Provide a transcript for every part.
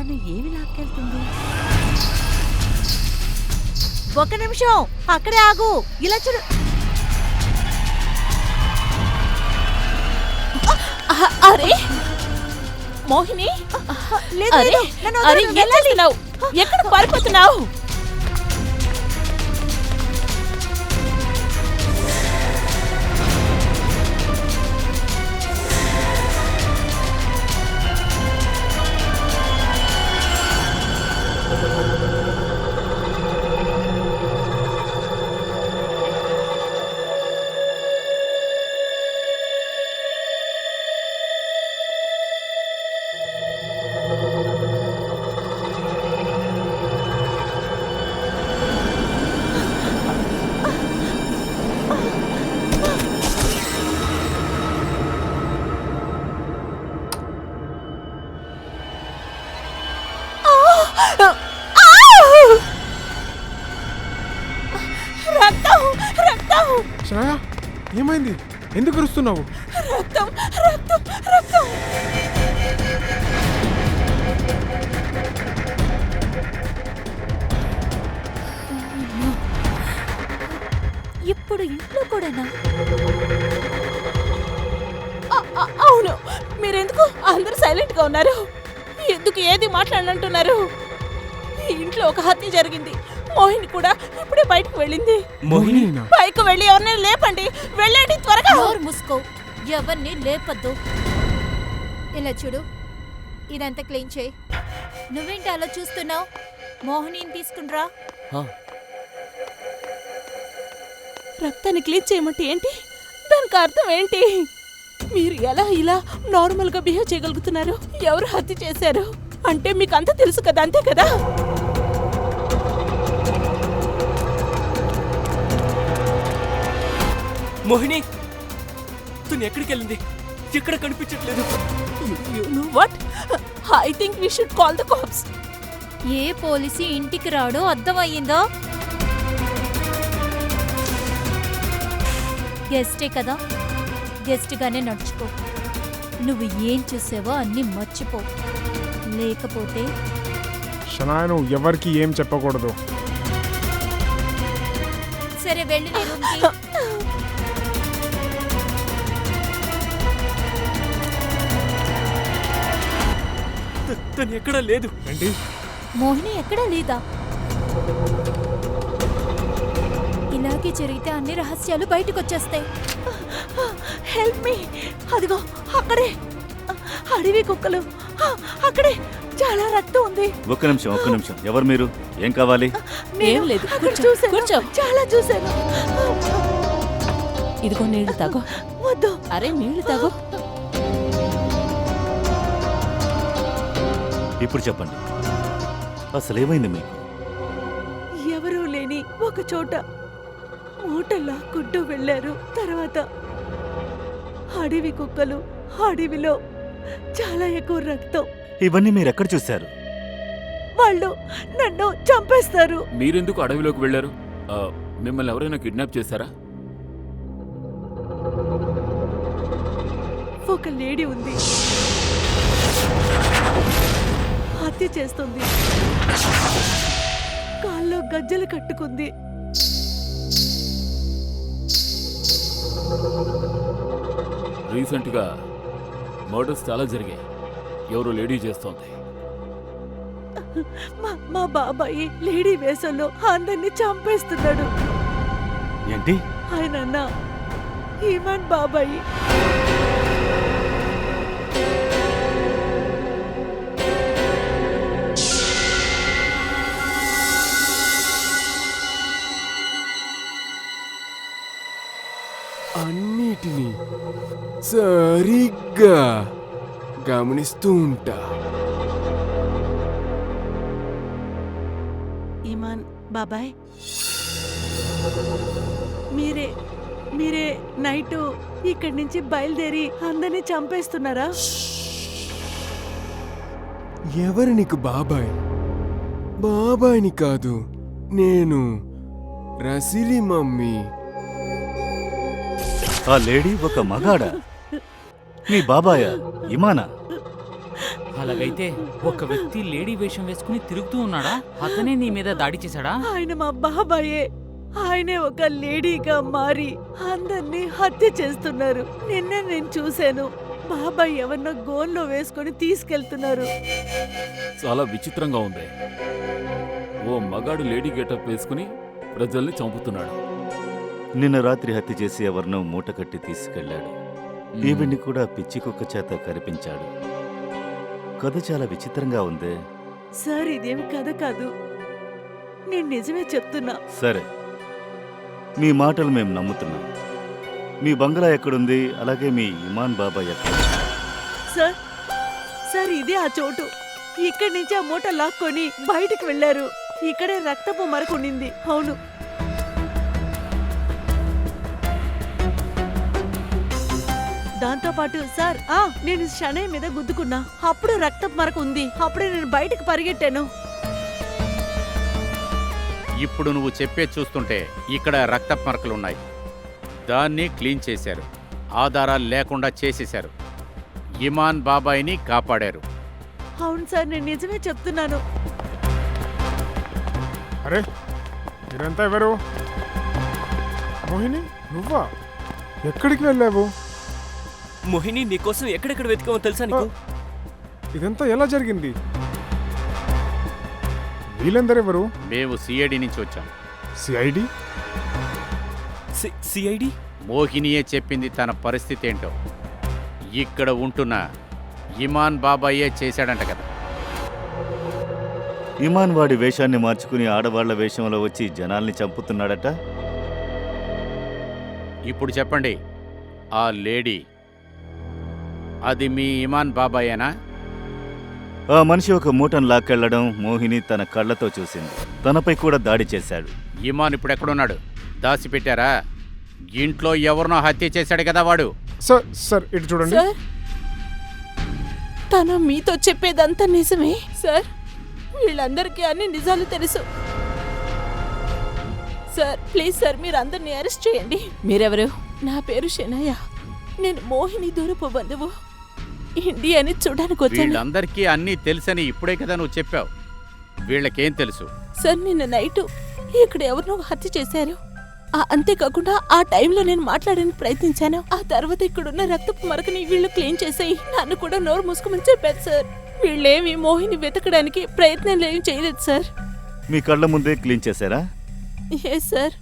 తను ఏమి లాక్కెళ్తుంది? ఒక నిమిషం అక్కడే ఆగు. ఇలా చూడు. అరే మోహిని, లేదు, అరే లేదు, నన్ను వదలు, అరే నేను ఏం చేస్తున్నావు? ఎక్కడ పారిపోతున్నావు? రక్తం, రక్తం, శ్రేయ, ఏమైంది? ఎందుకు అరుస్తున్నావు? రక్తం, రక్తం, రక్తం. ఇప్పుడు ఇంట్లో కూడానా? అవును, మీరెందుకు అందరూ సైలెంట్ గా ఉన్నారు? ఎందుకు ఏది మాట్లాడనంటున్నారు? ఈ ఇంట్లో ఒక హత్య జరిగింది. మోహిని కూడా ఇప్పుడే బయటకు వెళ్ళింది. మోహినినా? పైకి వెళ్ళి ఎవరిని లేపండి, వెళ్ళండి త్వరగా. నోరు మూసుకో, ఎవరిని లేపద్దు. ఇలా చూడు, ఇదంతా క్లీన్ చేయి. నువ్వేంటి అలా చూస్తున్నావు? మోహినిని తీసుకుండ్రా. రక్తాన్ని క్లీన్ చేయమంటే ఏంటి? దానికి అర్థం ఏంటి? మీరు ఎలా ఇలా నార్మల్ గా బిహేవ్ చేయగలుగుతున్నారు? ఎవరు హత్య చేశారు అంటే మీకు అంతా తెలుసు కదా, అంతే కదా? మోహిని, తను ఎక్కడికి వెళ్ళింది? ఎక్కడ కనిపించట్లేదు. You know what? I think we should call the cops. A police ఇంటికి రాడో అర్థమయ్యిందో? గెస్టే కదా, గెస్ట్ గానే నడుచుకో. నువ్వు ఏం చూసావో అన్ని మర్చిపో, లేకపోతే షనాయ, నువ్వు ఎవరికి ఏం చెప్పకూడదు. సరే వెళ్ళు నీ రూమ్కి. తను ఎక్కడా లేదు. ఏంటి? మోహిని ఎక్కడా లేదా? ఇలాగే జరిగితే అన్ని రహస్యాలు బయటకు వచ్చేస్తాయి. Help me. అదిగో అక్కడే అడవి కుక్కలు. అక్కడే చాలా రక్తం ఉంది. ఒక్క నిమిషం. ఎవరు మీరు? ఏం కావాలి? ఏం లేదు, అక్కడ కూర్చో, చూశాను, కూర్చో. చాలా చూశాను. ఇదిగో నీళ్లు తాగో. వద్దు. అరే నీళ్లు తాగో. ఇప్పుడు చెప్పండి, అసలేమైంది మీకు? ఎవరూ లేని ఒక చోట మూట లాక్కుంటూ వెళ్ళారు. తర్వాత అడవి కుక్కలు, అడవిలో చాలా ఎక్కువ రక్తం. ఇవన్నీ మీరు ఎక్కడ చూశారు? వాళ్ళు నన్ను చంపేస్తారు. మీరెందుకు అడవిలోకి వెళ్ళారు? మిమ్మల్ని ఎవరైనా కిడ్నాప్ చేశారా? ఒక లేడీ ఉంది, హత్య చేస్తుంది. కాల్లో గజ్జలు కట్టుకుంది. రీసెంట్ గా మర్డర్స్ చాలా జరిగాయి. ఎవరు లేడీ చేస్తోంది. మా బాబాయి లేడీ వేషంలో అందరినీ చంపేస్తున్నాడు. ఏంటి? ఆయన అన్న ఈమాన్ బాబాయి. అన్నిటినీ సరిగ్గా గమనిస్తూ ఉంటా. ఈమాన్ బాబాయ్, మీరే నైట్ ఇక్కడి నుంచి బయలుదేరి అందరినీ చంపేస్తున్నారా? ఎవరు నీకు బాబాయ్? బాబాయ్ని కాదు, నేను రసిలి మమ్మీ. ఆ లేడీ ఒక మగాడా? మీ బాబాయా? ఇమానా? అలాగైతే ఒక వ్యక్తి లేడీ వేషం వేసుకుని తిరుగుతూ ఉన్నాడా? అతనే నీ మీద దాడి చేశాడా? ఆయన మా బాబాయే. ఆయనే ఒక లేడీగా మారి అందరినీ హత్య చేస్తున్నారు. నిన్న నేను చూశాను. బాబాయ్ ఎవరినో గోన్లో వేసుకొని తీసుకెళ్తున్నారు. చాలా విచిత్రంగా ఉంది. ఓ మగాడు లేడీ గెటప్ వేసుకుని ప్రజల్ని చంపుతున్నాడు. నిన్న రాత్రి హత్య చేసి ఎవరినో మూట కట్టి తీసుకెళ్లాడు. ఈవిడ్ని కూడా పిచ్చి కుక్క చేత కరిపించాడు. కథ చాలా విచిత్రంగా ఉంది. సార్ ఇదేమి కథ కాదు, నేను నిజమే చెప్తున్నా. సరే, మీ మాటలు మేము నమ్ముతున్నాం. మీ బంగ్లా ఎక్కడుంది? అలాగే మీ ఇమాన్ బాబా ఎక్కడ? సార్ సార్ ఇదే ఆ చోటు. ఇక్కడి నుంచి ఆ మూట లాక్కొని బయటికి వెళ్లారు. ఇక్కడే రక్తపు మరకు ఉండింది. అవును, దాంతో పాటు సార్ నేను షనయ్య మీద గుద్దుకున్నా. అప్పుడు రక్తపు మరకు ఉంది. అప్పుడే నేను బయటికి పరిగెట్టాను. ఇప్పుడు నువ్వు చెప్పే చూస్తుంటే ఇక్కడ రక్తపు మరకలున్నాయి. దాన్ని క్లీన్ చేశారు, ఆధారాలు లేకుండా చేసేశారు. ఇమాన్ బాబాయిని కాపాడారు. అవును సార్, నేను నిజమే చెప్తున్నాను. అరే మీరంతా ఎవరు? మోహిని నువ్వా? ఎక్కడికి వెళ్ళావు? మోహిని నీకోసం ఎక్కడెక్కడ వెతికామో తెలుసా నీకు? ఇదంతా ఎలా జరిగింది? వీళ్ళందరెవరు? మేము సిఐడి నుంచి వచ్చాం. సిఐడి? సిఐడి? మోహినియే చెప్పింది తన పరిస్థితి ఏంటో. ఇక్కడ ఉంటున్న ఇమాన్ బాబాయే చేశాడంట కదా. ఇమాన్ వాడి వేషాన్ని మార్చుకుని ఆడవాళ్ల వేషంలో వచ్చి జనాల్ని చంపుతున్నాడట. ఇప్పుడు చెప్పండి, ఆ లేడీ అది మీ ఇమాన్ బాబాయేనా? ఆ మనిషి ఒక మూటను లాక్కెళ్లడం మోహిని తన కళ్లతో చూసింది. తనపై కూడా దాడి చేశాడు. ఇమాన్ ఇప్పుడు ఎక్కడున్నాడు? దాచిపెట్టారా? ఇంట్లో ఎవరినో హత్య చేశాడు కదా వాడు. సార్ సార్ ఇటు చూడండి. సార్, తను మీతో చెప్పేదంతా నిజమే సార్. వీళ్ళందరికీ అన్ని నిజాలు తెలుసు సార్. ప్లీజ్ సార్, మీరు అందరినీ అరెస్ట్ చేయండి. మీరెవరు? నా పేరు షనయ్య. నేను మోహిని దూరపు బంధువు. ఇండియాని చూడడానికి వచ్చాను. వీళ్ళందరికీ అన్నీ తెలుసని ఇప్పుడే కదా నువ్వు చెప్పావు. వీళ్ళకేం తెలుసు? సార్, నిన్న నైటు ఇక్కడ ఎవరినో హత్య చేశారు. అంతేకాకుండా ఆ టైంలో నేను మాట్లాడడానికి ప్రయత్నించాను. ఆ తర్వాత ఇక్కడున్న రక్తపు మరకని వీళ్ళు క్లీన్ చేసేయి నన్ను కూడా నోరు మూసుకోమని చెప్పారు సార్. వీళ్ళేమి మోహిని వెతకడానికి ప్రయత్నం ఏమి చేయలేదు సార్. మీ కళ్ళ ముందే క్లీన్ చేశారా? ఏ సార్,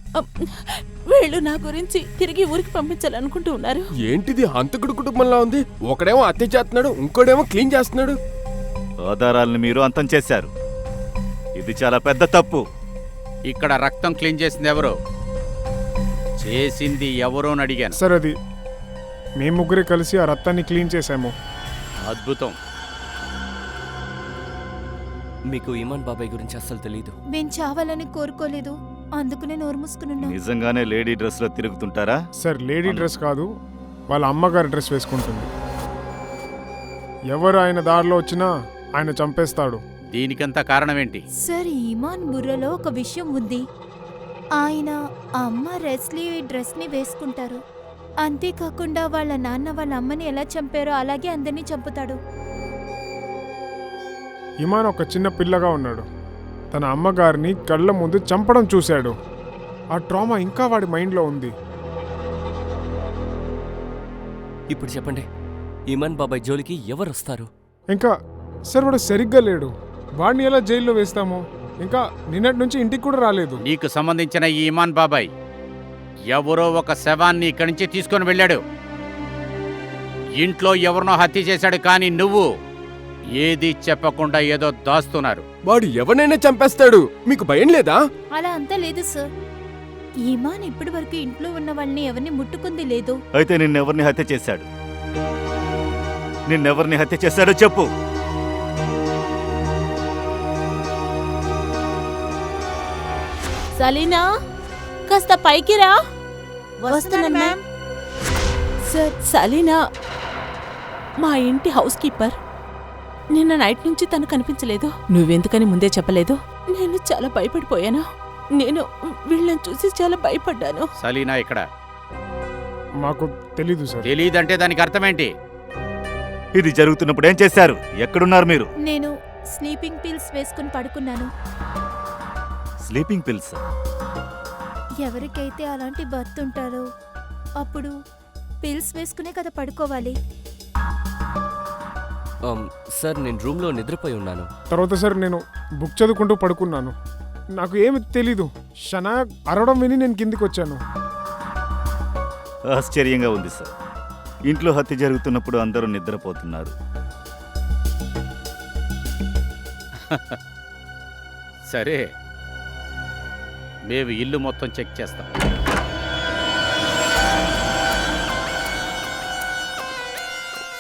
వీళ్ళు నా గురించి తిరిగి ఊరికి పంపించాలనుకుంటూ ఉన్నారు. ఏంటిది హంతకుడు కుటుంబంలా ఉంది? ఒకడేమో హత్య చేస్తున్నాడు, ఇంకోడేమో క్లీన్ చేస్తున్నాడు. ఆధారాలను మీరు అంతం చేశారు. ఇది చాలా పెద్ద తప్పు. ఇక్కడ రక్తం క్లీన్ చేసింది ఎవరో? చేసింది ఎవరో అని అడిగాను. సార్ అది మేము ముగ్గురే కలిసి ఆ రక్తాన్ని క్లీన్ చేశాము. అద్భుతం. మీకు ఇమాన్ బాబాయ్ గురించి అస్సలు తెలీదు. మేం చావాలని కోరుకోలేదు, అందుకునే నోరు మూసుకునున్నా. నిజంగానే లేడీ డ్రెస్ లో తిరుగుతుంటారా? సార్ లేడీ డ్రెస్ కాదు, వాళ్ళ అమ్మగారి డ్రెస్ వేసుకుంటుంది. ఎవరు ఆయన దారిలో వచ్చినా ఆయన చంపేస్తాడు. దీనికంతా కారణమేంటి? సార్, ఇమాన్ బుర్రలో ఒక విషయం ఉంది. ఆయన అమ్మ రెస్లీ డ్రెస్ని వేసుకుంటారు. అంతేకాకుండా వాళ్ళ నాన్న వాళ్ళ అమ్మని ఎలా చంపారో అలాగే అందరినీ చంపుతాడు. ఇమాన్ ఒక చిన్న పిల్లగా ఉన్నాడు. తన అమ్మగారిని కళ్ళ ముందు చంపడం చూశాడు. ఆ ట్రామా ఇంకా వాడి మైండ్లో ఉంది. ఇప్పుడు చెప్పండి, ఇమాన్ బాబాయ్ జోలికి ఎవరు వస్తారు? ఇంకా సార్ వాడు సరిగ్గా లేడు. వాడిని ఎలా జైల్లో వేస్తాము? ఇంకా నిన్నటి నుంచి ఇంటికి కూడా రాలేదు. నీకు సంబంధించిన ఈ ఇమాన్ బాబాయ్ ఎవరో ఒక శవాన్ని ఇక్కడి నుంచి తీసుకొని వెళ్ళాడు. ఇంట్లో ఎవరినో హత్య చేశాడు. కానీ నువ్వు ఏది చెప్పకుండా ఏదో దాస్తున్నారు. వాడు ఎవరినైనా చంపేస్తాడు, మీకు భయం లేదా? అలా అంతా లేదు సార్. ఇమాన్ ఇప్పటి వరకు ఇంట్లో ఉన్న వాళ్ళని ఎవరిని ముట్టుకుంది లేదు. అయితే నిన్నెవరిని హత్య చేశాడు? నిన్నెవరిని హత్య చేశాడో చెప్పు. సలీనా, కాస్త పైకి రా. వస్తున్నాను మ్యామ్. సార్, సలీనా మా ఇంటి హౌస్ కీపర్. నిన్న నైట్ నుంచి తను కనిపించలేదు. నువ్వెందుకని ముందే చెప్పలేదు? నేను చాలా భయపడిపోయాను. నేను వీళ్ళని చూసి చాలా భయపడ్డాను. సలీనా ఇక్కడ? మాకు తెలీదు సార్. తెలీదంటే దానికి అర్థమేంటి? ఇది జరుగుతున్నప్పుడు ఏం చేశారు? ఎక్కడున్నారు మీరు? నేను స్లీపింగ్ పిల్స్ వేసుకుని పడుకున్నాను. Sleeping pills? ఎవరికైతే అలాంటి బర్త్ ఉంటారో అప్పుడు పిల్స్ వేసుకునే కదా పడుకోవాలి. సార్ నేను రూమ్లో నిద్రపోయి ఉన్నాను. తర్వాత సార్ నేను బుక్ చదువుకుంటూ పడుకున్నాను. నాకు ఏమి తెలీదు. షనా అరవడం విని నేను కిందికి వచ్చాను. ఆశ్చర్యంగా ఉంది సార్. ఇంట్లో హత్య జరుగుతున్నప్పుడు అందరూ నిద్రపోతున్నారు. సరే, మేము ఇల్లు మొత్తం చెక్ చేస్తాం.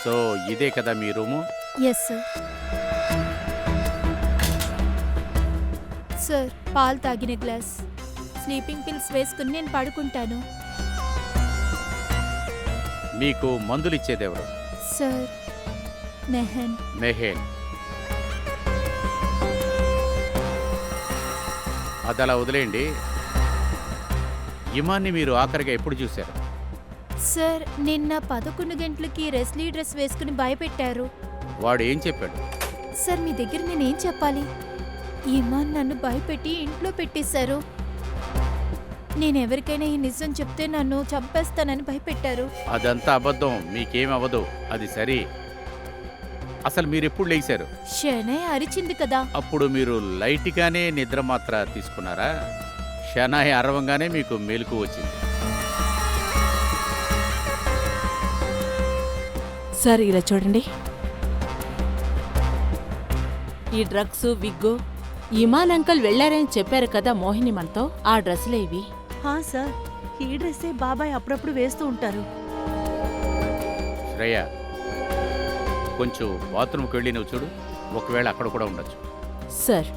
సో ఇదే కదా మీ రూము? Yes sir. సార్, పాలు తాగిన గ్లాస్, స్లీపింగ్ పిల్స్ వేసుకుని నేను పడుకుంటాను. మీకు మందులు ఇచ్చేదెవరు? సార్, మెహన్. మెహేన్. అది అలా వదిలేయండి. ఇమాన్ని మీరు ఆఖరిగా ఎప్పుడు చూశారు? సార్, నిన్న 11 గంటలకి రెస్లీ డ్రెస్ వేసుకుని భయపెట్టారు. వాడు ఏం చెప్పాడు? సార్, మీ దగ్గర నేనేం చెప్పాలి? ఇమాన్ నన్ను భయపెట్టి ఇంట్లో పెట్టేశారు. నేనెవరికైనా ఈ నిజం చెప్తే నన్ను చంపేస్తానని భయపెట్టారు. అదంతా అబద్ధం, మీకేం అవ్వదు. అది సరే, అసలు మీరు ఎప్పుడు లేచారు? షనయ్ అరిచింది కదా. అప్పుడు మీరు లైట్గానే నిద్ర మాత్ర తీసుకున్నారా? షనాయ్ అరవంగానే మీకు మెలకు వచ్చింది. సార్ ఇలా చూడండి, ఈ డ్రగ్స్ విగ్గు ఇమాన్ అంకల్ వెళ్లారని చెప్పారు కదా మోహిని మనతో. ఆ డ్రెస్సులే ఇవి. సార్, ఈ డ్రెస్సే బాబాయ్ అప్పుడప్పుడు వేస్తూ ఉంటారు. శ్రేయ, కొంచెం బాత్రూమ్కి వెళ్ళి నువ్వు చూడు. ఒకవేళ అక్కడ కూడా ఉండొచ్చు. సార్.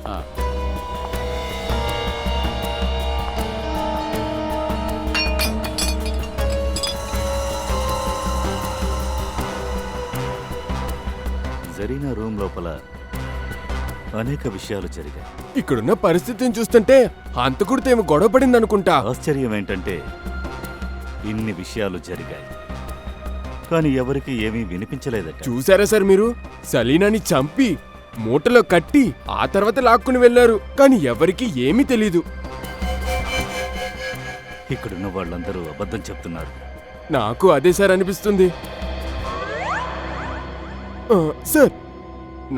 జరీనా రూమ్ లోపల అనేక విషయాలు జరిగాయి. ఇక్కడున్న పరిస్థితిని చూస్తుంటే హంతకుడితో ఏమో గొడవ పడింది అనుకుంటా. ఆశ్చర్యం ఏంటంటే ఇన్ని విషయాలు జరిగాయి, కానీ ఎవరికి ఏమీ వినిపించలేదట. చూసారా సార్ మీరు? సలీనాని చంపి మూటలో కట్టి ఆ తర్వాత లాక్కుని వెళ్లారు, కానీ ఎవరికి ఏమీ తెలీదు. ఇక్కడున్న వాళ్ళందరూ అబద్ధం చెప్తున్నారు. నాకు అదే సార్ అనిపిస్తుంది. సార్,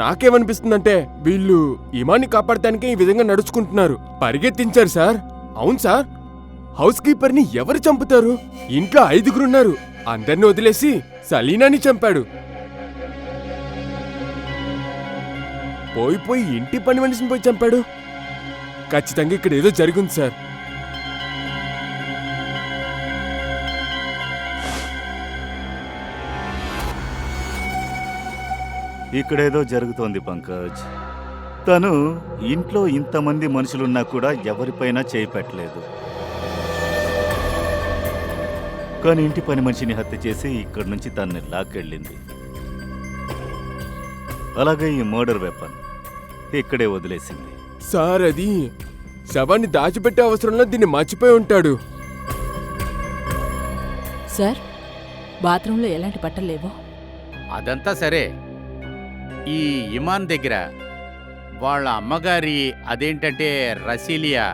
నాకేమనిపిస్తుందంటే వీళ్ళు ఇమాన్ని కాపాడటానికే ఈ విధంగా నడుచుకుంటున్నారు. పరిగెత్తించారు సార్. అవును సార్, హౌస్ కీపర్ని ఎవరు చంపుతారు? ఇంట్లో 5గురున్నారు. అందరిని వదిలేసి సలీనాని చంపాడు. పోయి ఇంటి పని మనిషిని పోయి చంపాడు. ఖచ్చితంగా ఇక్కడ ఏదో జరిగింది సార్. ఇక్కడేదో జరుగుతోంది పంకజ్. తను ఇంట్లో ఇంతమంది మనుషులున్నా కూడా ఎవరిపైనా చేయి పెట్టలేదు, కానీ ఇంటి పని మనిషిని హత్య చేసి ఇక్కడి నుంచి తన్ని లాక్కెళ్ళింది. అలాగే ఈ మర్డర్ వెపన్ ఇక్కడే వదిలేసింది. సార్, అది శవాన్ని దాచిపెట్టే అవసరంలో దీన్ని మర్చిపోయి ఉంటాడు. సార్, బాత్రూంలో ఎలాంటి బట్టలు లేవో. అదంతా సరే, ఈ ఇమాన్ దగ్గర వాళ్ళ అమ్మగారి అదేంటంటే రసీలియా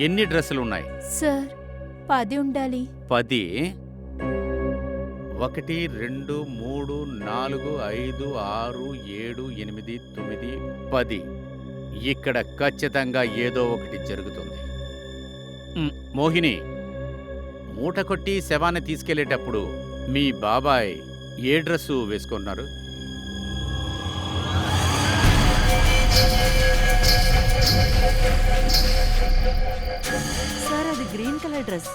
ఎన్ని డ్రెస్సులు ఉన్నాయి? సార్, 10 ఉండాలి. 10? 1 2 3 4 5 6 7 8 9 10. ఇక్కడ ఖచ్చితంగా ఏదో ఒకటి జరుగుతుంది. మోహిని, మూట కొట్టి శవాన్ని తీసుకెళ్లేటప్పుడు మీ బాబాయ్ ఏ డ్రెస్సు వేసుకున్నారు? సార్, అది గ్రీన్ కలర్ డ్రెస్.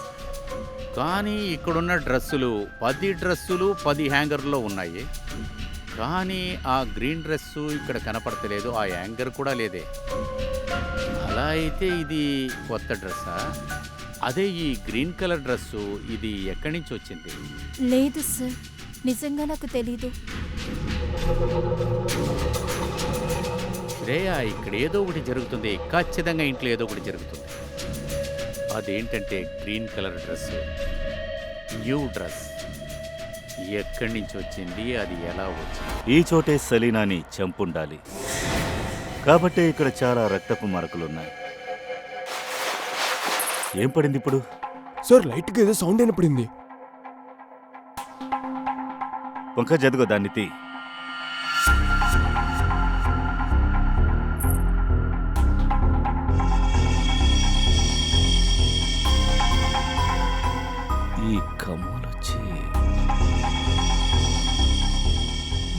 కానీ ఇక్కడున్న డ్రెస్సులు 10 డ్రెస్సులు 10 హ్యాంగర్లో ఉన్నాయి. కానీ ఆ గ్రీన్ డ్రెస్సు ఇక్కడ కనపడతలేదు, ఆ హ్యాంగర్ కూడా లేదే. అలా అయితే ఇది కొత్త డ్రెస్సా? అదే ఈ గ్రీన్ కలర్ డ్రెస్సు, ఇది ఎక్కడి నుంచి వచ్చింది? లేదు సార్, నిజంగా నాకు తెలీదు. శ్రేయ, ఇక్కడ ఏదో ఒకటి జరుగుతుంది. ఖచ్చితంగా ఇంట్లో ఏదో ఒకటి జరుగుతుంది. అదేంటంటే green colour dress, new dress. ఎక్కడి నుంచి వచ్చింది, అది ఎలా వచ్చింది? ఈ చోటే సలీనాని చంపుండాలి. కాబట్టే ఇక్కడ చాలా రక్తపు మరకలున్నాయి. ఏం పడింది ఇప్పుడు? సార్ లైట్గా ఏదో సౌండ్ వినపడింది. వంక జదుగో దాన్ని తీ. ఈ కమ్మలొచ్చి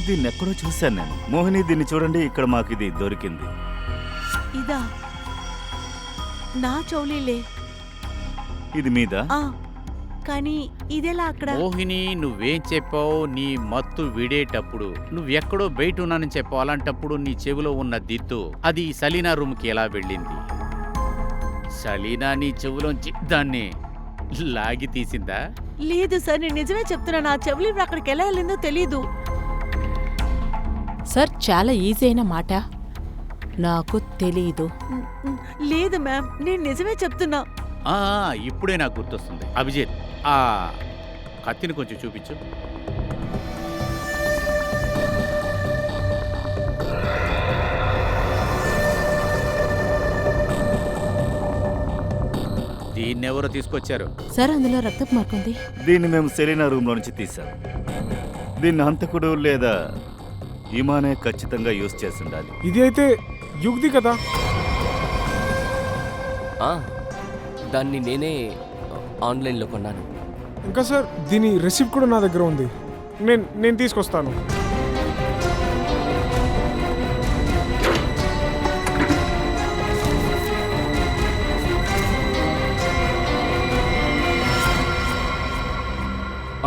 దీన్ని ఎక్కడో చూశాను నేను. మోహిని, దీన్ని చూడండి, ఇక్కడ మాకు ఇది దొరికింది. ఇదా? నా చౌలీలే. ఇది మీద? ఆ, కానీ ఇదెలా అక్కడ? మోహిని, నువ్వేం చెప్పావు? నీ మత్తు విడేటప్పుడు నువ్వెక్కడో బయట ఉన్నానని చెప్పావు. అలాంటప్పుడు నీ చెవిలో ఉన్న దిత్తు అది సలీనా రూమ్కి ఎలా వెళ్ళింది? సలీనా నీ చెవిలోంచి దాన్ని లాగి తీసిందా? లేదు సార్, నేను నిజమే చెప్తున్నాను. ఆ చెవులు అక్కడికి ఎలా వెళ్ళిందో తెలీదు. సార్ చాలా ఈజీ అయిన మాట, నాకు తెలీదు. లేదు మ్యామ్, నేను నిజమే చెప్తున్నా. ఆ, ఇప్పుడే నాకు గుర్తొస్తుంది. అభిజిత్, ఆ కత్తిని కొంచెం చూపించు. దీన్నెవరో తీసుకొచ్చారు? సార్ అందులో రక్తపు మార్కుంది. దీన్ని మేము సెలీనా రూమ్లో నుంచి తీసాం. దీన్ని హంతకుడు లేదా ఇమానే ఖచ్చితంగా యూజ్ చేసి ఉండాలి. ఇది అయితే యుగ్ది కదా? దాన్ని నేనే ఆన్లైన్లో కొన్నాను. ఇంకా సార్, దీని రెసిప్ట్ కూడా నా దగ్గర ఉంది. నేను తీసుకొస్తాను.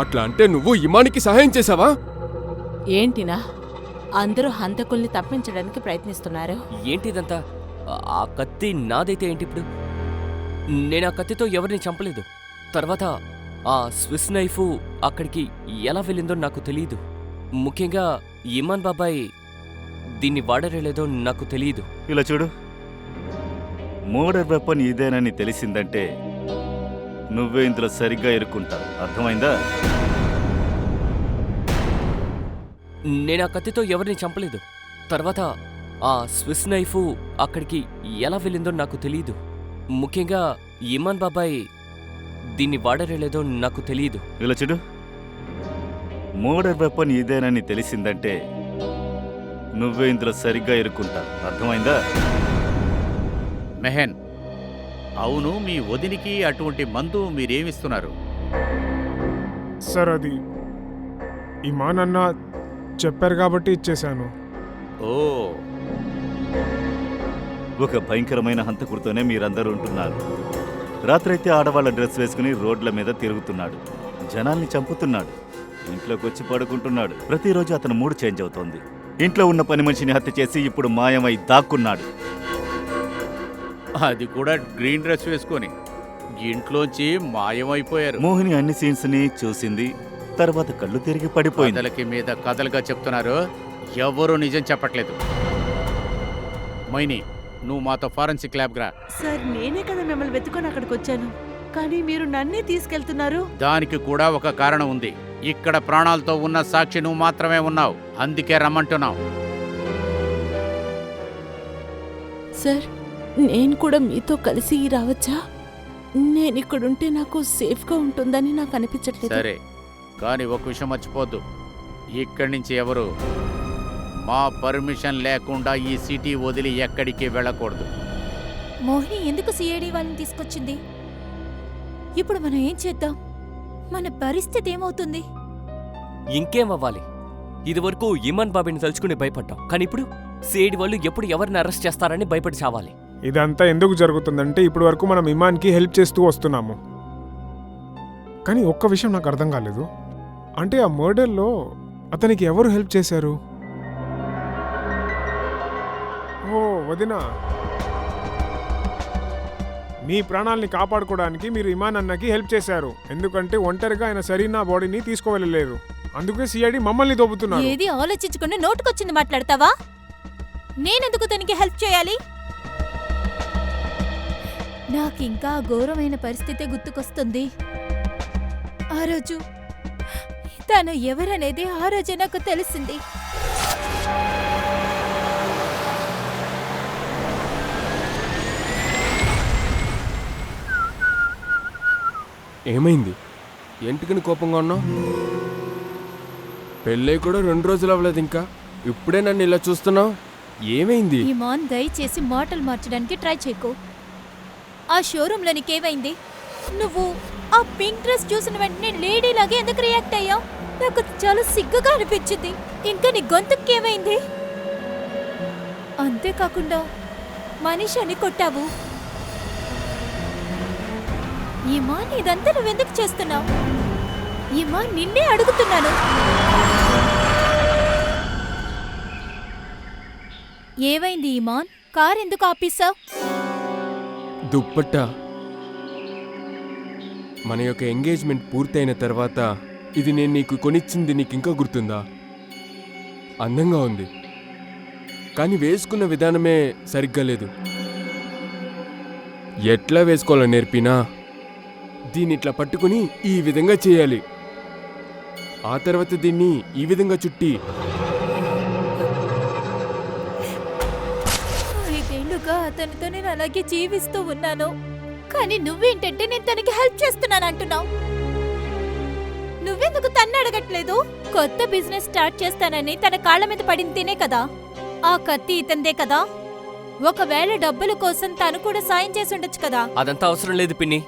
అట్లా అంటే నువ్వు ఇమానికి సహాయం చేసావా? ఏంటినా అందరూ హంతకుల్ని తప్పించడానికి ప్రయత్నిస్తున్నారు. ఏంటిదంతా? ఆ కత్తి నాదైతే ఏంటి ఇప్పుడు? నేను ఆ కత్తితో ఎవరిని చంపలేదు. తర్వాత ఆ స్విస్ నైఫ్ అక్కడికి ఎలా వెళ్ళిందో నాకు తెలియదు. ముఖ్యంగా ఇమాన్ బాబాయ్ దీన్ని వాడరేలేదో నాకు తెలియదు. ఇలా చూడు, మర్డర్ వెపన్ ఇదేనని తెలిసిందంటే నువ్వే ఇందులో సరిగ్గా ఇరుక్కుంటావు. అర్థమైందా? నేను ఆ కత్తితో ఎవరిని చంపలేదు. తర్వాత ఆ స్విస్ నైఫ్ అక్కడికి ఎలా వెళ్ళిందో నాకు తెలియదు. ముఖ్యంగా ఇమాన్ బాబాయ్ దీన్ని వాడరేలేదో నాకు తెలియదు. ఇలా చూడు, మర్డర్ వెపన్ ఇదేనని తెలిసిందంటే నువ్వే ఇందులో సరిగ్గా ఇరుక్కుంటావు. అర్థమైందా? మెహన్, అవును, మీ వదినికి అటువంటి మందు మీరేమిస్తున్నారు? సార్, అది ఇమాన్ అన్న చెప్పారు కాబట్టి ఇచ్చేశాను. ఓ, ఒక భయంకరమైన హంతకుడితోనే మీరందరూ ఉంటున్నారు. రాత్రైతే ఆడవాళ్ళ డ్రెస్ వేసుకుని రోడ్ల మీద తిరుగుతున్నాడు, జనాల్ని చంపుతున్నాడు, ఇంట్లోకి వచ్చి పడుకుంటున్నాడు. ప్రతిరోజు అతను మూడు చేంజ్ అవుతోంది. ఇంట్లో ఉన్న పని మనిషిని హత్య చేసి ఇప్పుడు మాయమై దాక్కున్నాడు. అది కూడా గ్రీన్ డ్రెస్ వేసుకొని ఇంట్లోంచి మాయమైపోయారు. మోహిని అన్ని సీన్స్ ని చూసింది, తర్వాత కళ్ళు తిరిగి పడిపోయింది. కథలకి మీద కథలుగా చెప్తున్నారు, ఎవరూ నిజం చెప్పట్లేదు. మైని, నువ్వు మాతో ఫారెన్సిక్ ల్యాబ్ రా. సార్, నేనే కదా మిమ్మల్ని వెతుకొని అక్కడికి వచ్చాను, కానీ మీరు నన్నే తీసుకెళ్తున్నారు. దానికి కూడా ఒక కారణం ఉంది. ఇక్కడ ప్రాణాలతో ఉన్న సాక్షి నువ్వు మాత్రమే ఉన్నావు, అందుకే రమ్మంటున్నావు. సార్, నేను కూడా మీతో కలిసి రావచ్చా? నేను ఇక్కడుంటే నాకు సేఫ్గా ఉంటుందని నాకు అనిపించట్లేదు. సరే, కానీ ఒక విషయం మర్చిపోద్దు, ఇక్కడి నుంచి ఎవరు మా పర్మిషన్ లేకుండా ఈ సిటీ వదిలి ఎక్కడికి వెళ్ళకూడదు. మోహిని ఎందుకు సిఐడి వాళ్ళని తీసుకొచ్చింది? ఇప్పుడు మనం ఏం చేద్దాం? మన పరిస్థితి ఏమవుతుంది? ఇంకేం అవ్వాలి? ఇదివరకు ఇమాన్ బాబాయ్ని తలుచుకుని భయపడ్డాం, కానీ ఇప్పుడు సిఐడి వాళ్ళు ఎప్పుడు ఎవరిని అరెస్ట్ చేస్తారని భయపడి చావాలి. ఇదంతా ఎందుకు జరుగుతుందంటే ఇప్పటి వరకు మనం ఇమాన్కి హెల్ప్ చేస్తూ వస్తున్నాము. కానీ ఒక్క విషయం నాకు అర్థం కాలేదు. అంటే ఆ మర్డర్లో అతనికి ఎవరు హెల్ప్ చేశారు? ఓ వదినా, మీ ప్రాణాలని కాపాడుకోవడానికి మీరు ఇమాన్ అన్నకి హెల్ప్ చేశారు. ఎందుకంటే ఒంటరిగా ఆయన సరీనా బాడీని తీసుకువెళ్ళలేదు, అందుకే సిఐడి మమ్మల్ని దొబ్బుతున్నారు. ఏది ఆలోచించుకుని నోటుకొచ్చింది మాట్లాడతావా? నేనెందుకు తనకి హెల్ప్ చేయాలి? నాకింకా ఘోరమైన పరిస్థితే గుర్తుకొస్తుంది. ఆ రోజు తను ఎవరనేది ఆ రోజే నాకు తెలిసింది. ఏమైంది? ఎందుకని కోపంగా ఉన్నావు? పెళ్ళై కూడా 2 రోజులు అవ్వలేదు ఇంకా, ఇప్పుడే నన్ను ఇలా చూస్తున్నావు. ఏమైంది? ఇమాన్, దయచేసి మాటలు మార్చడానికి ట్రై చేయకు. ఆ షోరూంలో నీకేమైంది? నువ్వు ఆ పింక్ డ్రెస్ చూసిన వెంటనే లేడీలాగే ఎందుకు రియాక్ట్ అయ్యావు? నాకు చాలా సిగ్గుగా అనిపించింది. ఇంకా నీ గొంతుకేమైంది? అంతేకాకుండా మనిషిని కొట్టావు. ఇమాన్, ఇదంతా నువ్వెందుకు చేస్తున్నావు? ఇమాన్, నిన్నే అడుగుతున్నాను. ఏమైంది ఇమాన్? కార్ ఎందుకు ఆపేశావు? దుప్పట్టా, మన యొక్క ఎంగేజ్మెంట్ పూర్తయిన తర్వాత ఇది నేను నీకు కొనిచ్చింది నీకు ఇంకా గుర్తుందా? అందంగా ఉంది, కానీ వేసుకున్న విధానమే సరిగ్గా లేదు. ఎట్లా వేసుకోవాలో నేర్పినా దీన్ని ఇట్లా పట్టుకుని ఈ విధంగా చేయాలి. ఆ తర్వాత దీన్ని ఈ విధంగా చుట్టి 5 ఏళ్లుగా అతనితో నేను అలాగే జీవిస్తూ ఉన్నాను. కానీ నువ్వేంటంటే నేను తనకి హెల్ప్ చేస్తున్నాను అంటున్నావు. నువ్వెందుకు తన్ను అడగట్లేదు? కొత్త బిజినెస్ స్టార్ట్ చేస్తానని తన కాళ్ళ మీద పడింతేనే కదా. ఆ కత్తి ఇతందే కదా. ఒకవేళ డబ్బుల కోసం తను కూడా సాయం చేసి ఉండొచ్చు కదా. అదంతా అవసరం లేదు పిన్ని.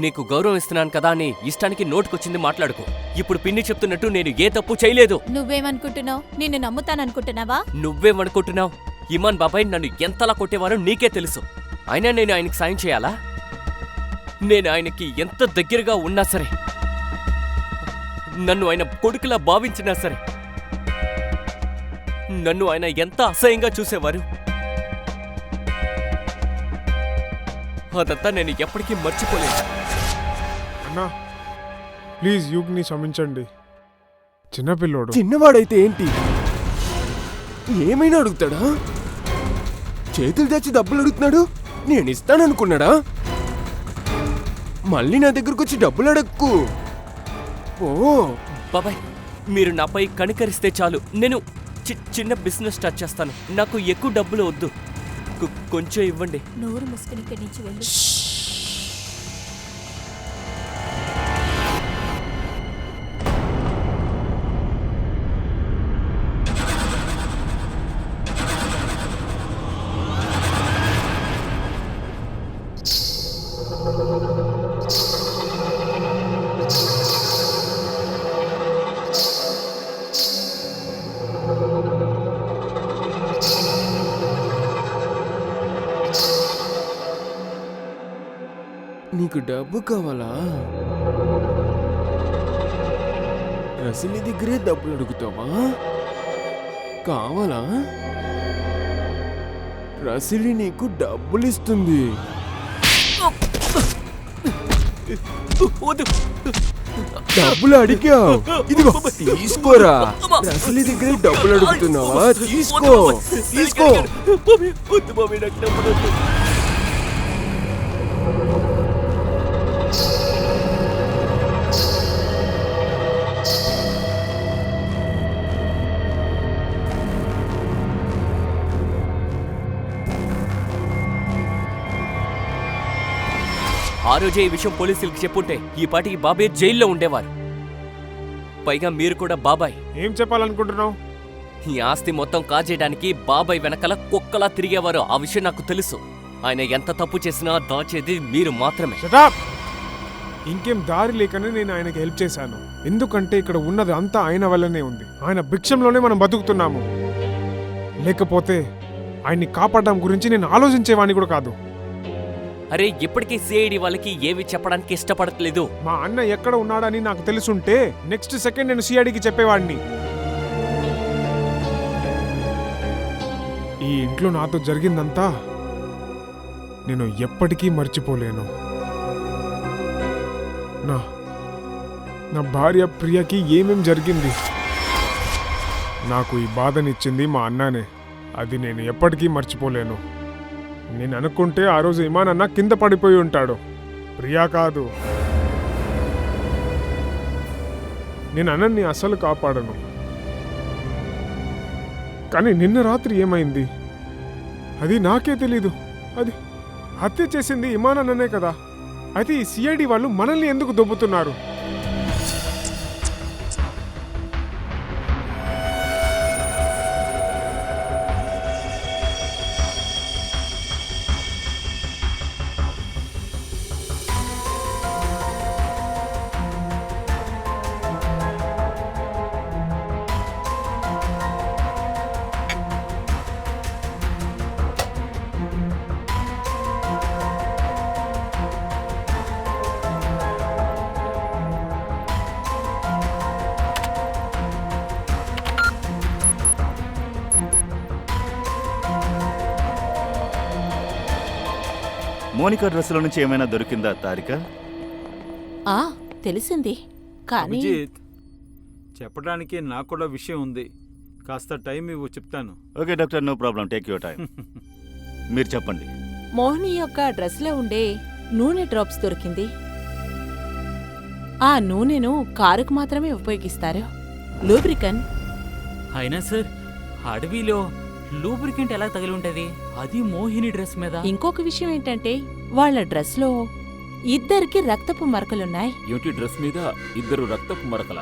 నీకు గౌరవం ఇస్తున్నాను కదా అని ఇష్టానికి నోటుకొచ్చింది మాట్లాడుకో. ఇప్పుడు పిన్ని చెప్తున్నట్టు నేను ఏ తప్పు చేయలేదు. నువ్వేమనుకుంటున్నావు? నిన్ను నమ్ముతాననుకుంటున్నావా? నువ్వేమనుకుంటున్నావు? ఇమాన్ బాబాయ్ నన్ను ఎంతలా కొట్టేవారో నీకే తెలుసు. అయినా నేను ఆయనకి సాయం చేయాలా? నేను ఆయనకి ఎంత దగ్గరగా ఉన్నా సరే, నన్ను ఆయన కొడుకులా భావించినా సరే, నన్ను ఆయన ఎంత అసహ్యంగా చూసేవారు, అదంతా నేను ఎప్పటికీ మర్చిపోలేదు. అన్నా ప్లీజ్ యుగ్ని క్షమించండి. చిన్నపిల్లోడు. చిన్నవాడైతే ఏంటి, ఏమైనా అడుగుతాడా? చేతులు తెచ్చి డబ్బులు అడుగుతున్నాడు, నేను ఇస్తాననుకున్నాడా? మళ్ళీ నా దగ్గరకు వచ్చి డబ్బులు అడక్కు. ఓ బాబాయ్, మీరు నాపై కనికరిస్తే చాలు. నేను చిన్న బిజినెస్ స్టార్ట్ చేస్తాను. నాకు ఎక్కువ డబ్బులు వద్దు, కొంచెం ఇవ్వండి. నోరు మూసుకుని ఇక్కడి నుంచి వెళ్ళు. నీకు డబ్బు కావాలా? రసిలి దగ్గరే డబ్బులు అడుగుతావా? కావాలా? రసిలి నీకు డబ్బులు ఇస్తుంది. డబ్బులు అడిగావు, ఇదిగో తీసుకోరా. రసిలి దగ్గరే డబ్బులు అడుగుతున్నావా? తీసుకో తీసుకో. ఆ రోజే ఈ విషయం పోలీసులకు చెప్పుంటే ఈ పాటికి బాబాయ్ జైల్లో ఉండేవారు. పైగా మీరు కూడా బాబాయ్. ఏం చెప్పాలనుకుంటున్నావు? ఈ ఆస్తి మొత్తం కాజేయడానికి బాబాయ్ వెనకాల కుక్కలా తిరిగేవారు. ఆ విషయం నాకు తెలుసు. ఆయన ఎంత తప్పు చేసినా దాచేది మీరు మాత్రమే. షటప్! ఇంకేం దారి లేకనే నేను ఆయనకి హెల్ప్ చేశాను. ఎందుకంటే ఇక్కడ ఉన్నది అంతా ఆయన వల్లనే ఉంది. ఆయన భిక్షంలోనే మనం బతుకుతున్నాము. లేకపోతే ఆయన్ని కాపాడడం గురించి నేను ఆలోచించేవాడిని కూడా కాదు. అరే, ఇప్పటికీ సిఐడి వాళ్ళకి ఏవి చెప్పడానికి ఇష్టపడట్లేదు. మా అన్న ఎక్కడ ఉన్నాడని నాకు తెలుసుంటే నెక్స్ట్ సెకండ్ నేను సిఐడికి చెప్పేవాడిని. ఈ ఇంట్లో నాతో జరిగిందంతా నేను ఎప్పటికీ మర్చిపోలేను. నా భార్య ప్రియకి ఏమేం జరిగింది, నాకు ఈ బాధనిచ్చింది మా అన్ననే. అది నేను ఎప్పటికీ మర్చిపోలేను. నేను అనుకుంటే ఆ రోజు ఇమాన్ అన్న కింద పడిపోయి ఉంటాడు, ప్రియా కాదు. నేను అన్నని అస్సలు కాపాడను. కానీ నిన్న రాత్రి ఏమైంది అది నాకే తెలీదు. అది హత్య చేసింది ఇమాన్ అన్ననే కదా. అయితే ఈ సిఐడి వాళ్ళు మనల్ని ఎందుకు దొబ్బుతున్నారు? మోనికా డ్రెస్సులో నుంచి ఏమైనా దొరికిందా తారిక? ఆ తెలిసింది, కానీ అభిజిత్, చెప్పడానికి నాకు కూడా విషయం ఉంది. కాస్త టైం ఇవ్వు, చెప్తాను. Okay doctor, no problem, take your time. మీరు చెప్పండి. మోహిని యొక్క డ్రెస్లో ఉండే నూనె డ్రాప్స్ దొరికింది. ఆ నూనెను కారుకు మాత్రమే ఉపయోగిస్తారు. లూబ్రికన్. అయినా సార్, అడవిలో లూబ్రికెంట్ ఎలా తగిలి ఉంటది? అది మోహిని డ్రెస్ మీద. ఇంకొక విషయం ఏంటంటే వాళ్ళ డ్రెస్లో ఇద్దరికి రక్తపు మరకలున్నాయి. ఏమిటి డ్రెస్ మీద 2 రక్తపు మరకల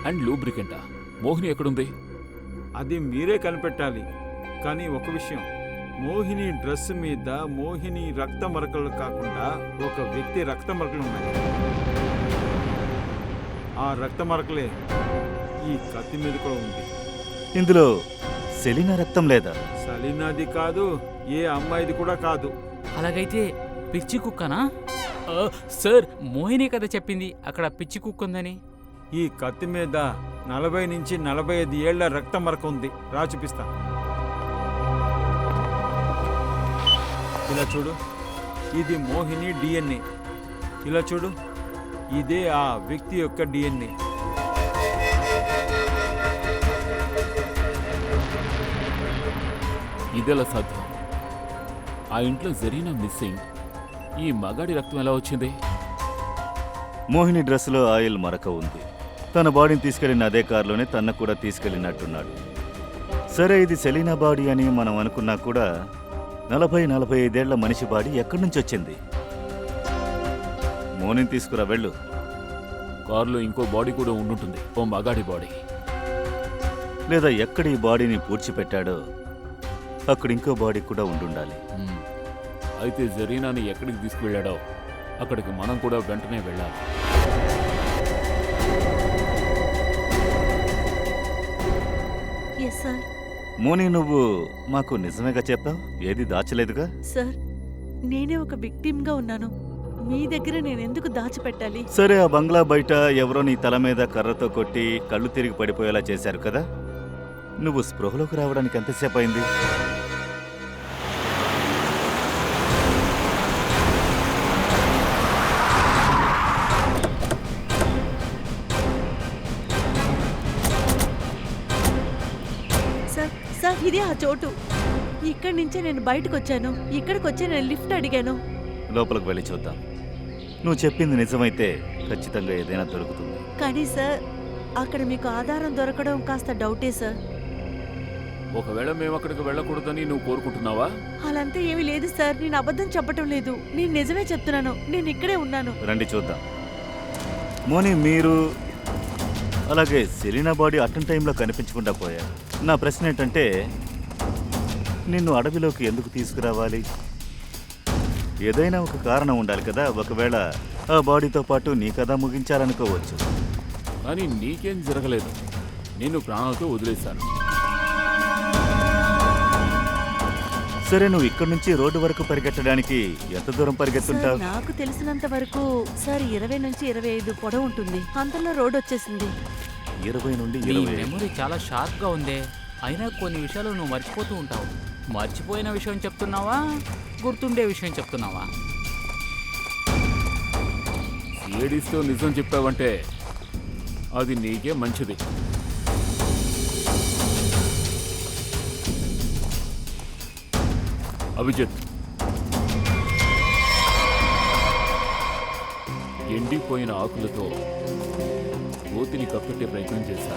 అండ్ లూబ్రికెంటా? మోహిని ఎక్కడుంది? అది మీరే కనిపెట్టాలి. కానీ ఒక విషయం, మోహిని డ్రెస్ మీద మోహిని రక్త మరకలు కాకుండా ఒక వ్యక్తి రక్త మరకలు ఉన్నాయి. ఆ రక్త మరకలే ఈ కత్తి మీద కూడా ఉంది. ఇందులో సెలీనా రక్తం లేదా? సలీనాది కాదు, ఏ అమ్మాయిది కూడా కాదు. అలాగైతే పిచ్చి కుక్కనా? సార్, మోహిని కదా చెప్పింది అక్కడ పిచ్చి కుక్క ఉందని. ఈ కత్తి మీద 40 నుంచి 45 ఏళ్ల రక్త మరక ఉంది. రా చూపిస్తా. ఇలా చూడు, ఇది మోహిని డిఎన్ఏ. ఇలా చూడు, ఇదే ఆ వ్యక్తి యొక్క డిఎన్ఏ. ఇదెలా సాధ్యం? ఆ ఇంట్లో జరీనా మిస్సింగ్. ఈ మగాడి రక్తం ఎలా వచ్చింది? మోహిని డ్రెస్సులో ఆయిల్ మరక ఉంది. తన బాడీని తీసుకెళ్లిన అదే కారులోనే తన కూడా తీసుకెళ్లినట్టున్నాడు. సరే, ఇది సెలీనా బాడీ అని మనం అనుకున్నా కూడా 40-45 ఏళ్ల మనిషి బాడీ ఎక్కడి నుంచి వచ్చింది? మోహిని తీసుకురా, వెళ్ళు. కారులో ఇంకో బాడీ కూడా ఉండుంటుంది, ఓ మగాడి బాడీ. లేదా ఎక్కడ ఈ బాడీని పూడ్చిపెట్టాడో అక్కడ ఇంకో బాడీ కూడా ఉండుండాలి. అయితే జరీనాని ఎక్కడికి తీసుకువెళ్ళాడో అక్కడికి మనం కూడా వెంటనే వెళ్ళాలి. Yes sir. మోని, నువ్వు మాకు నిజమేగా చెప్పావు? ఏది దాచలేదుగా? సార్, నేనే ఒక విక్టిమ్గా ఉన్నాను. మీ దగ్గర నేను ఎందుకు దాచిపెట్టాలి? సరే, ఆ బంగ్లా బయట ఎవరో నీ తల మీద కర్రతో కొట్టి కళ్ళు తిరిగి పడిపోయేలా చేశారు కదా. నువ్వు స్పృహలోకి రావడానికి ఎంతసేపు అయింది? సార్, సార్, ఇదే ఆ చోటు. ఇక్కడి నుంచే నేను బయటకు వచ్చాను. ఇక్కడికి వచ్చి నేను లిఫ్ట్ అడిగాను. లోపలికి వెళ్ళి చూద్దాం. నువ్వు చెప్పింది నిజమైతే ఖచ్చితంగా ఏదైనా దొరుకుతుంది. కానీ సార్, అక్కడ మీకు ఆధారం దొరకడం కాస్త డౌటే సార్. ఒకవేళ మేము అక్కడికి వెళ్ళకూడదని నువ్వు కోరుకుంటున్నావా? అలాంతా ఏమీ లేదు సార్. నేను అబద్ధం చెప్పటం లేదు. నేను నిజమే చెప్తున్నాను. నేను ఇక్కడే ఉన్నాను. రండి చూద్దాం. మోని, మీరు అలాగే సెలీనా బాడీ అటెండ్ టైంలో కనిపించకుండా పోయారు. నా ప్రశ్న ఏంటంటే, నిన్ను అడవిలోకి ఎందుకు తీసుకురావాలి? ఏదైనా ఒక కారణం ఉండాలి కదా. ఒకవేళ ఆ బాడీతో పాటు నీ కథ ముగించాలనుకోవచ్చు. కానీ నీకేం జరగలేదు. నేను ప్రాణాలతో వదిలేశాను. సరే, నువ్వు ఇక్కడి నుంచి రోడ్డు వరకు పరిగెట్టడానికి ఎంత దూరం సార్, పరిగెత్తుంటావు? నాకు తెలిసినంత వరకు సార్ 20 నుంచి 25 పొడవు ఉంటుంది. అంతలో రోడ్ వచ్చేసింది. 20 నుండి నీ 25. మెమరీ చాలా షార్ప్గా ఉందే. అయినా కొన్ని విషయాలు నువ్వు మర్చిపోతూ ఉంటావు. మర్చిపోయిన విషయం చెప్తున్నావా, గుర్తుండే విషయం చెప్తున్నావా? ఏడిస్తూ నిజం చెప్పావంటే అది నీకే మంచిది. అభిజిత్, ఎండిపోయిన ఆకులతో గోతిని కప్పెట్టే ప్రయత్నం చేశా.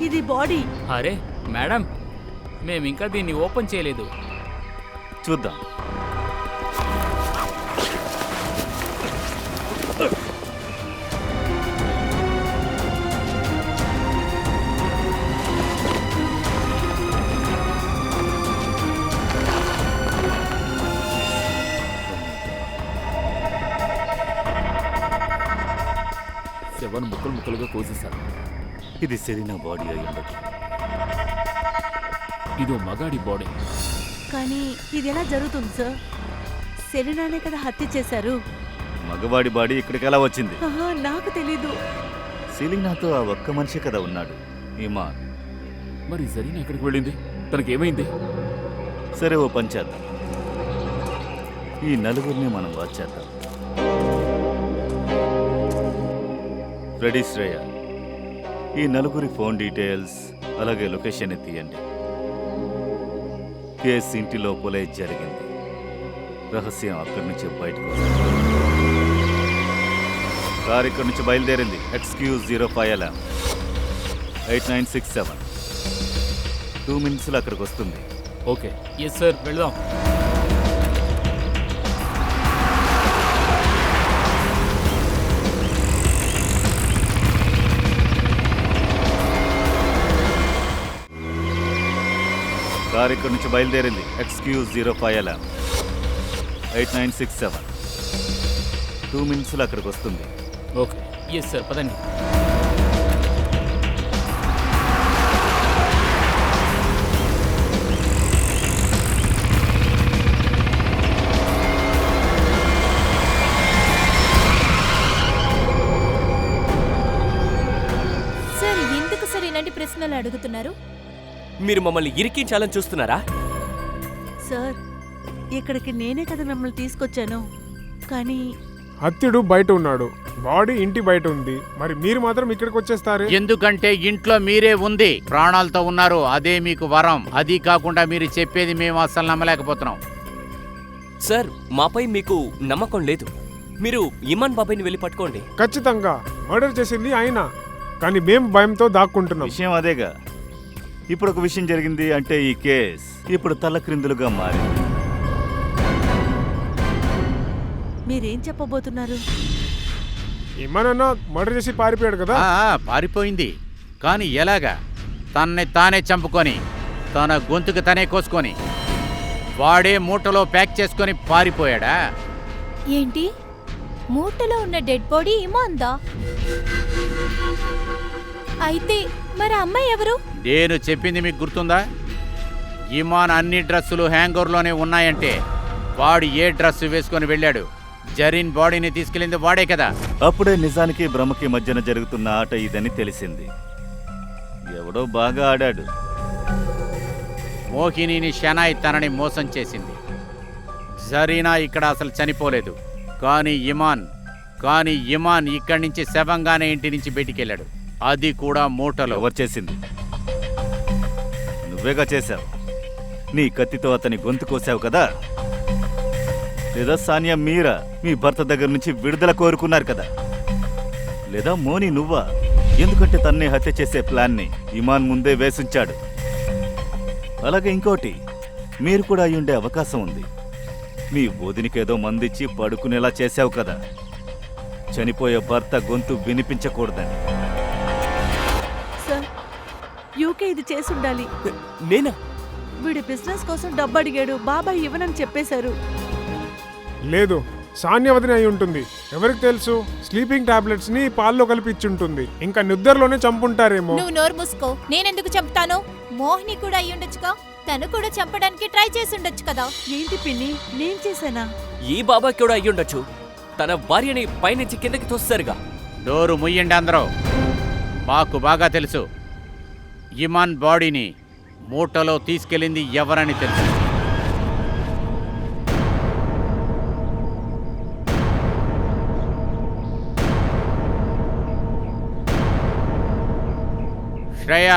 ఇది బాడీ. అరే మేడం, మేమింకా దీన్ని ఓపెన్ చేయలేదు. చూద్దాం. శవాన్ని ముక్కలు ముక్కలుగా కోసేశారు. ఇది సెరీనా బాడీ అయి ఉండదు. ఇదో మగాడి బాడీ. కానీ ఇది ఎలా జరుగుతుంది సార్? సెలీనానే కదా హత్య చేశారు. మగవాడి బాడీ ఇక్కడికి ఎలా వచ్చింది? ఆహా, నాకు తెలీదు. సెలీనాతో ఆ ఒక్క మనిషి కదా ఉన్నాడు, ఇమాన్. మరి జరీనా ఎక్కడికి వెళ్ళింది? తనకేమైంది? సరే, ఓ పని చేద్దాం. ఈ నలుగురిని మనం వాచ్ చేద్దాం. ఫ్రెడీ, శ్రేయ, ఈ నలుగురి ఫోన్ డీటెయిల్స్ అలాగే లొకేషన్ తీయండి. కేసు ఇంటి లోపలే జరిగింది. రహస్యం అక్కడి నుంచి బయటకు వస్తుంది. కారు ఇక్కడి నుంచి బయలుదేరింది. Excuse 05 LM 8967. 2 minutesలో అక్కడికి వస్తుంది. ఓకే. ఎస్ సార్, వెళ్దాం. కారు ఇక్కడి నుంచి బయలుదేరింది. Excuse 05 LM 8967. 2 minutesలో అక్కడికి వస్తుంది. ఓకే. ఎస్ సార్, పదండి. సార్, ఎందుకు సార్ ఇలాంటి ప్రశ్నలు అడుగుతున్నారు? మీరు మమ్మల్ని ఇరికించాలని చూస్తున్నారా? సార్, ఇక్కడికి నేనే కదా మిమ్మల్ని తీసుకొచ్చాను. కానీ హత్యుడు బయట ఉన్నాడు, బాడీ ఇంటి బయట ఉంది. మరి మీరు మాత్రం ఇక్కడికి వచ్చేస్తారు? ఎందుకంటే ఇంట్లో మీరే ఉంది, ప్రాణాలతో ఉన్నారు. అదే మీకు వరం. అది కాకుండా మీరు చెప్పేది మేము అస్సలు నమ్మలేకపోతున్నాం. సార్, మాపై మీకు నమ్మకం లేదు. మీరు ఇమాన్ బాబాయ్ని వెళ్ళి పట్టుకోండి. ఖచ్చితంగా మర్డర్ చేసింది ఆయన, కానీ మేము భయంతో దాక్కుంటున్నాం. విషయం అదేగా. ఇప్పుడు ఒక విషయం జరిగింది అంటే ఈ కేస్ ఇప్పుడు తలక్రిందులుగా మారింది. మీరేం చెప్పబోతున్నారు? ఏమన్నా మర్డర్ చేసి పారిపోయాడు కదా? పారిపోయింది. కానీ ఎలాగా? తనని తానే చంపుకొని తన గొంతుకు తనే కోసుకొని వాడే మూటలో ప్యాక్ చేసుకొని పారిపోయాడా? ఏంటి, మూటలో ఉన్న డెడ్ బాడీ ఇమాందా? అయితే మరి అమ్మాయి ఎవరు? నేను చెప్పింది మీకు గుర్తుందా? ఇమాన్ అన్ని డ్రెస్సులు హ్యాంగర్లోనే ఉన్నాయంటే వాడు ఏ డ్రెస్ వేసుకొని వెళ్ళాడు? జరీన్ బాడీని తీసుకెళ్ళింది వాడే కదా. అప్పుడే నిజానికి భ్రమకి మధ్యన జరుగుతున్న ఆట ఇదని తెలిసింది. ఎవడో బాగా ఆడాడు. మోహినిని షనాయ్ తనని మోసం చేసింది. జరీనా ఇక్కడ అసలు చనిపోలేదు. కానీ ఇమాన్ ఇక్కడి నుంచి శవంగానే ఇంటి నుంచి బయటికెళ్ళాడు. అది కూడా మూటలో. ఎవరు చేసింది? నువ్వేగా చేశావు. నీ కత్తితో అతని గొంతు కోసావు కదా? లేదా సానియా మీరా మీ భర్త దగ్గర నుంచి విడుదల కోరుకున్నారు కదా? లేదా మోని నువ్వా? ఎందుకంటే తన్నే హత్య చేసే ప్లాన్ని ఇమాన్ ముందే వేసుంచాడు. అలాగే ఇంకోటి, మీరు కూడా అయ్యుండే అవకాశం ఉంది. మీ వదినికేదో మందిచ్చి పడుకునేలా చేశావు కదా, చనిపోయే భర్త గొంతు వినిపించకూడదని. సార్, యూకే ఇది చేసుండాలి. నేనా? వీడి బిజినెస్ కోసం డబ్బు అడిగాడు, బాబాయ్ ఇవ్వనని చెప్పేశారు. లేదు, సాన్యవతిని అయి ఉంటుంది. ఎవరికి తెలుసు? స్లీపింగ్ టాబ్లెట్స్ ని పాల్లో కలిపి ఇచ్చుంటుంది. ఇంకా నిద్రలోనే చంపుంటారేమో. నువ్వు నోరు మూసుకో. నేనెందుకు చంపుతాను? మోహిని కూడా అయి ఉండొచ్చుగా. తను కూడా చంపడానికి ట్రై చేసి ఉండొచ్చు కదా. ఏంటి పిన్ని, నేను చేశానా? ఈ బాబాకి కూడా అయ్యుండొచ్చు. తన భార్యని పైనుంచి కిందకి తోస్తారుగా. డోరు ముయ్యండి అందరూ. మాకు బాగా తెలుసు ఇమాన్ బాడీని మూటలో తీసుకెళ్ళింది ఎవరని తెలుసు. శ్రేయ,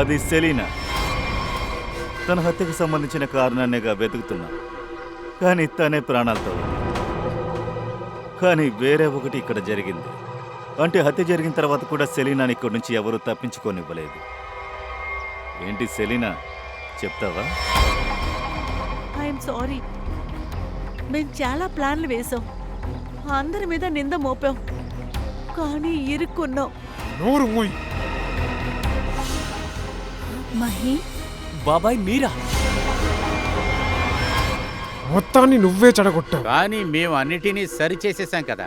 అది సెలీనా. తన హత్యకు సంబంధించిన కారణాన్నిగా వెతుకుతున్నా, కానీ తనే ప్రాణాలతో ఉంది. కానీ వేరే ఒకటి ఇక్కడ జరిగింది. అంటే హత్య జరిగిన తర్వాత కూడా సెలీనాని ఇక్కడి నుంచి ఎవరూ తప్పించుకోనివ్వలేదు. ఏంటి సెలీనా, చెప్తావా? I'm sorry. మేము చాలా ప్లాన్లు వేసాం, అందరి మీద నింద మోపాం, కానీ ఇరుక్కున్నాం. నోరు మూయ్. మహి, బాబాయ్ మీరా? మొత్తాన్ని నువ్వే చెడగొట్టావు. కానీ మేము అన్నిటినీ సరిచేసేసాం కదా.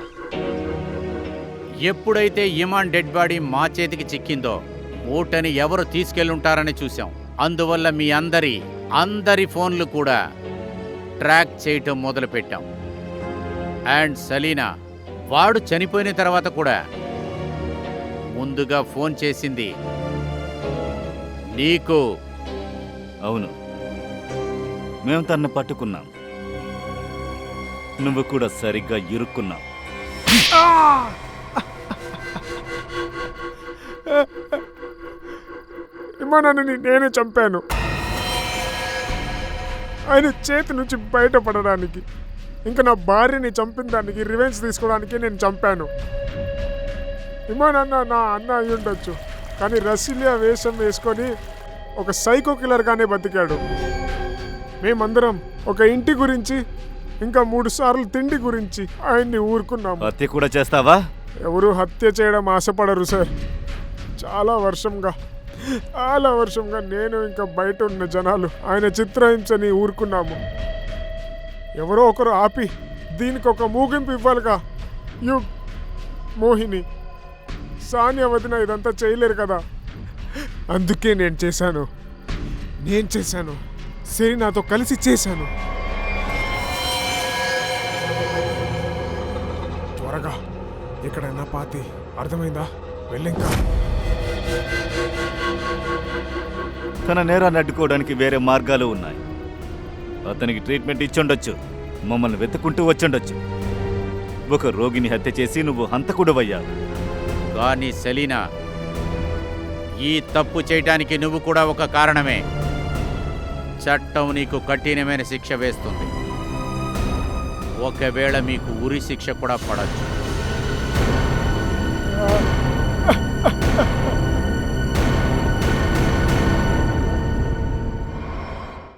ఎప్పుడైతే ఇమాన్ డెడ్ బాడీ మా చేతికి చిక్కిందో మూటని ఎవరు తీసుకెళ్ళుంటారని చూసాం. అందువల్ల మీ అందరి ఫోన్లు కూడా ట్రాక్ చేయటం మొదలుపెట్టాం. అండ్ సలీనా, వాడు చనిపోయిన తర్వాత కూడా ముందుగా ఫోన్ చేసింది నీకు. అవును, మేము తన్ని పట్టుకున్నాం. నువ్వు కూడా సరిగ్గా ఇరుక్కున్నావు. విమానాన్ని నేనే చంపాను, ఆయన చేతి నుంచి బయటపడడానికి. ఇంకా నా భార్యని చంపిన దానికి రివెంజ్ తీసుకోవడానికి నేను చంపాను. విమానన్న నా అన్న అయి ఉండొచ్చు, కానీ రసిలియా వేషం వేసుకొని ఒక సైకో కిల్లర్గానే బతికాడు. మేమందరం ఒక ఇంటి గురించి, ఇంకా 3 సార్లు తిండి గురించి ఆయన్ని ఊరుకున్నాము. హత్య కూడా చేస్తావా? ఎవరు హత్య చేయడం ఆశపడరు సార్. చాలా వర్షంగా నేను ఇంకా బయట ఉన్న జనాలు ఆయన చిత్రహింసని ఊరుకున్నాము. ఎవరో ఒకరు ఆపి దీనికి ఒక ముగింపు ఇవ్వాలిగా. మోహిని, సానియా వదిన ఇదంతా చేయలేరు కదా. అందుకే నేను చేశాను. సరే, నాతో కలిసి చేశాను. త్వరగా ఎక్కడైనా పాతి, అర్థమైందా? వెళ్ళింకా. తన నేరాన్ని అడ్డుకోవడానికి వేరే మార్గాలు ఉన్నాయి. అతనికి ట్రీట్మెంట్ ఇచ్చుండొచ్చు, మమ్మల్ని వెతుకుంటూ వచ్చుండొచ్చు. ఒక రోగిని హత్య చేసి నువ్వు హంతకుడవయ్యావు. కానీ సెలీనా, ఈ తప్పు చేయటానికి నువ్వు కూడా ఒక కారణమే. చట్టం నీకు కఠినమైన శిక్ష వేస్తుంది. ఒకవేళ మీకు ఉరి శిక్ష కూడా పడచ్చు.